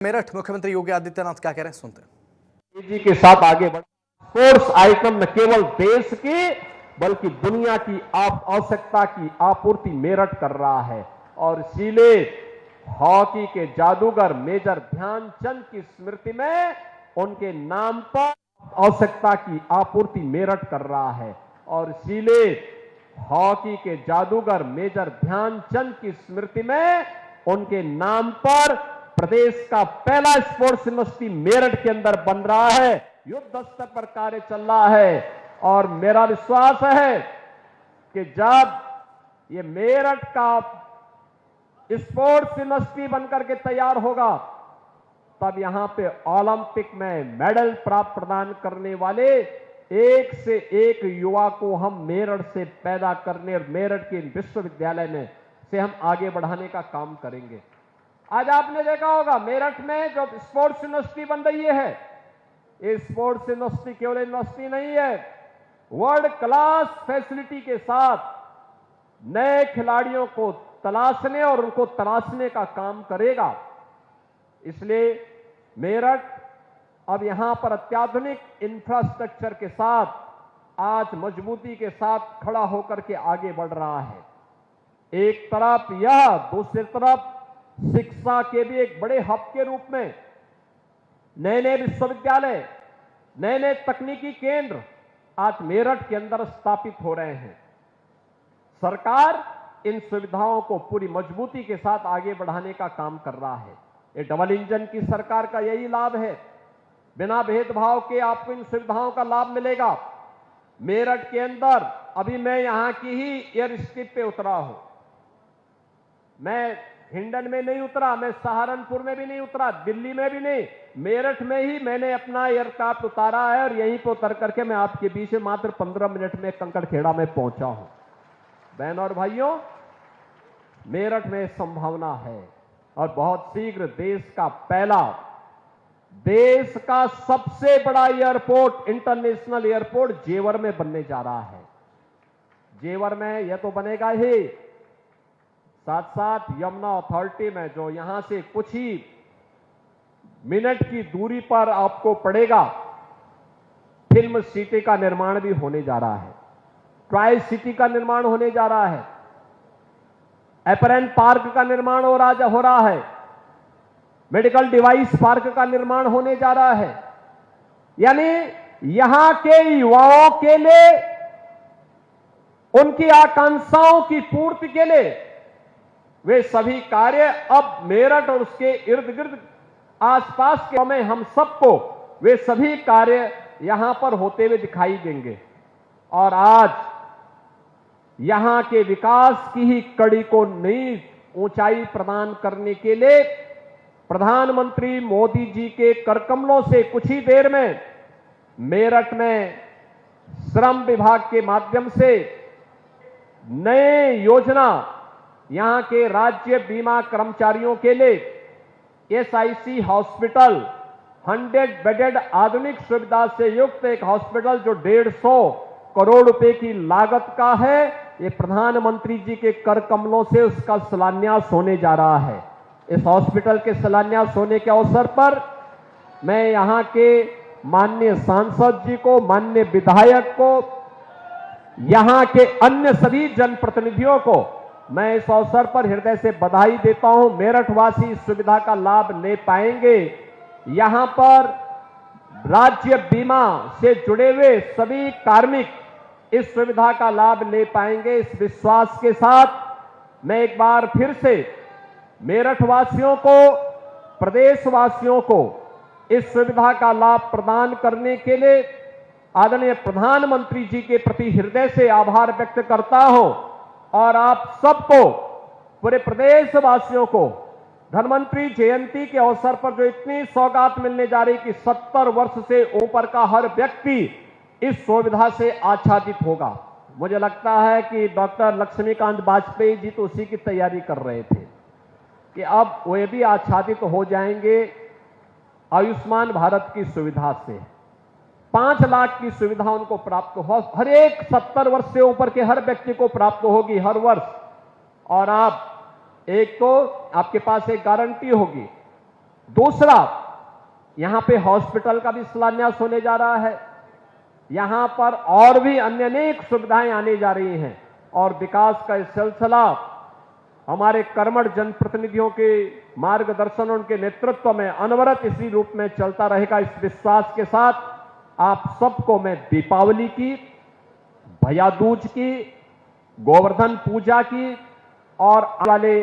मेरठ मुख्यमंत्री योगी आदित्यनाथ क्या कह रहे हैं, सुनते हैं। जी के साथ आगे बढ़ स्पोर्ट्स आइटम न केवल देश की बल्कि दुनिया की आवश्यकता की आपूर्ति मेरठ कर रहा है और इसीलिए हॉकी के जादूगर मेजर ध्यानचंद की स्मृति में उनके नाम पर आवश्यकता की आपूर्ति मेरठ कर रहा है और इसीलिए हॉकी के जादूगर मेजर ध्यानचंद की स्मृति में उनके नाम पर प्रदेश का पहला स्पोर्ट्स यूनिवर्सिटी मेरठ के अंदर बन रहा है। युद्ध स्तर पर कार्य चल रहा है और मेरा विश्वास है कि जब ये मेरठ का स्पोर्ट्स यूनिवर्सिटी बनकर के तैयार होगा तब यहां पे ओलंपिक में मेडल प्राप्त प्रदान करने वाले एक से एक युवा को हम मेरठ से पैदा करने और मेरठ के विश्वविद्यालय में से हम आगे बढ़ाने का काम करेंगे। आज आपने देखा होगा मेरठ में जो स्पोर्ट्स यूनिवर्सिटी बन रही है, ये स्पोर्ट्स यूनिवर्सिटी केवल यूनिवर्सिटी नहीं है, वर्ल्ड क्लास फैसिलिटी के साथ नए खिलाड़ियों को तलाशने और उनको तराशने का काम करेगा। इसलिए मेरठ अब यहां पर अत्याधुनिक इंफ्रास्ट्रक्चर के साथ आज मजबूती के साथ खड़ा होकर के आगे बढ़ रहा है। एक तरफ यह, दूसरी तरफ शिक्षा के भी एक बड़े हब के रूप में नए नए विश्वविद्यालय, नए नए तकनीकी केंद्र आज मेरठ के अंदर स्थापित हो रहे हैं। सरकार इन सुविधाओं को पूरी मजबूती के साथ आगे बढ़ाने का काम कर रहा है। ये डबल इंजन की सरकार का यही लाभ है, बिना भेदभाव के आपको इन सुविधाओं का लाभ मिलेगा। मेरठ के अंदर अभी मैं यहां की ही एयर स्ट्रिप पे उतरा हूं, मैं हिंडन में नहीं उतरा, मैं सहारनपुर में भी नहीं उतरा, दिल्ली में भी नहीं, मेरठ में ही मैंने अपना एयरक्राफ्ट उतारा है और यहीं पर उतर करके मैं आपके बीच में मात्र 15 मिनट में कंकड़खेड़ा में पहुंचा हूं। बहन और भाइयों, मेरठ में संभावना है और बहुत शीघ्र देश का पहला, देश का सबसे बड़ा एयरपोर्ट, इंटरनेशनल एयरपोर्ट जेवर में बनने जा रहा है। जेवर में यह तो बनेगा ही, साथ साथ यमुना अथॉरिटी में जो यहां से कुछ ही मिनट की दूरी पर आपको पड़ेगा, फिल्म सिटी का निर्माण भी होने जा रहा है, ट्राई सिटी का निर्माण होने जा रहा है, एपरेंट पार्क का निर्माण हो रहा है, मेडिकल डिवाइस पार्क का निर्माण होने जा रहा है। यानी यहां के युवाओं के लिए, उनकी आकांक्षाओं की पूर्ति के लिए वे सभी कार्य अब मेरठ और उसके इर्द गिर्द आसपास के में हम सबको वे सभी कार्य यहां पर होते हुए दिखाई देंगे। और आज यहां के विकास की ही कड़ी को नई ऊंचाई प्रदान करने के लिए प्रधानमंत्री मोदी जी के करकमलों से कुछ ही देर में मेरठ में श्रम विभाग के माध्यम से नए योजना यहां के राज्य बीमा कर्मचारियों के लिए एसआईसी हॉस्पिटल, 100 बेडेड आधुनिक सुविधा से युक्त एक हॉस्पिटल जो 150 करोड़ रुपए की लागत का है, ये प्रधानमंत्री जी के कर कमलों से उसका शिलान्यास होने जा रहा है। इस हॉस्पिटल के शिलान्यास होने के अवसर पर मैं यहां के माननीय सांसद जी को, माननीय विधायक को, यहां के अन्य सभी जनप्रतिनिधियों को मैं इस अवसर पर हृदय से बधाई देता हूं। मेरठ वासी इस सुविधा का लाभ ले पाएंगे। यहां पर राज्य बीमा से जुड़े हुए सभी कार्मिक इस सुविधा का लाभ ले पाएंगे। इस विश्वास के साथ मैं एक बार फिर से मेरठ वासियों को, प्रदेश वासियों को इस सुविधा का लाभ प्रदान करने के लिए आदरणीय प्रधानमंत्री जी के प्रति हृदय से आभार व्यक्त करता हूं और आप सबको, पूरे प्रदेश वासियों को धन्वंतरी जयंती के अवसर पर जो इतनी सौगात मिलने जा रही कि 70 वर्ष से ऊपर का हर व्यक्ति इस सुविधा से आच्छादित होगा। मुझे लगता है कि डॉक्टर लक्ष्मीकांत वाजपेयी जी तो उसी की तैयारी कर रहे थे कि अब वे भी आच्छादित हो जाएंगे आयुष्मान भारत की सुविधा से। 5 लाख की सुविधा उनको प्राप्त हो, हर एक 70 वर्ष से ऊपर के हर व्यक्ति को प्राप्त होगी हर वर्ष। और आप एक तो आपके पास एक गारंटी होगी, दूसरा, यहां पे हॉस्पिटल का भी शिलान्यास होने जा रहा है। यहां पर और भी अन्य अनेक सुविधाएं आने जा रही हैं और विकास का यह सिलसिला हमारे कर्मठ जनप्रतिनिधियों के मार्गदर्शन, उनके नेतृत्व में अनवरत इसी रूप में चलता रहेगा। इस विश्वास के साथ आप सबको मैं दीपावली की, भैया दूज की, गोवर्धन पूजा की और वाले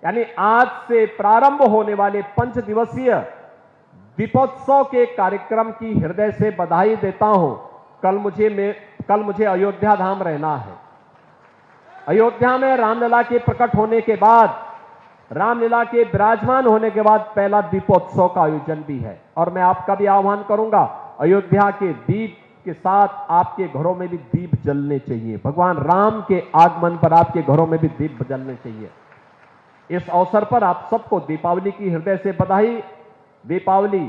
यानी आज से प्रारंभ होने वाले 5 दिवसीय दीपोत्सव के कार्यक्रम की हृदय से बधाई देता हूं। कल मुझे अयोध्या धाम रहना है। अयोध्या में रामलला के प्रकट होने के बाद, रामलीला के विराजमान होने के बाद पहला दीपोत्सव का आयोजन भी है और मैं आपका भी आह्वान करूंगा, अयोध्या के दीप के साथ आपके घरों में भी दीप जलने चाहिए। भगवान राम के आगमन पर आपके घरों में भी दीप जलने चाहिए। इस अवसर पर आप सबको दीपावली की हृदय से बधाई। दीपावली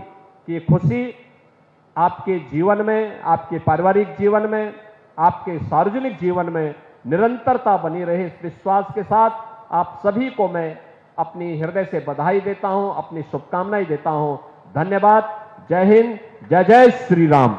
की खुशी आपके जीवन में, आपके पारिवारिक जीवन में, आपके सार्वजनिक जीवन में निरंतरता बनी रहे, इस विश्वास के साथ आप सभी को मैं अपनी हृदय से बधाई देता हूं, अपनी शुभकामनाएं देता हूं। धन्यवाद। जय हिंद, जय जय श्री राम।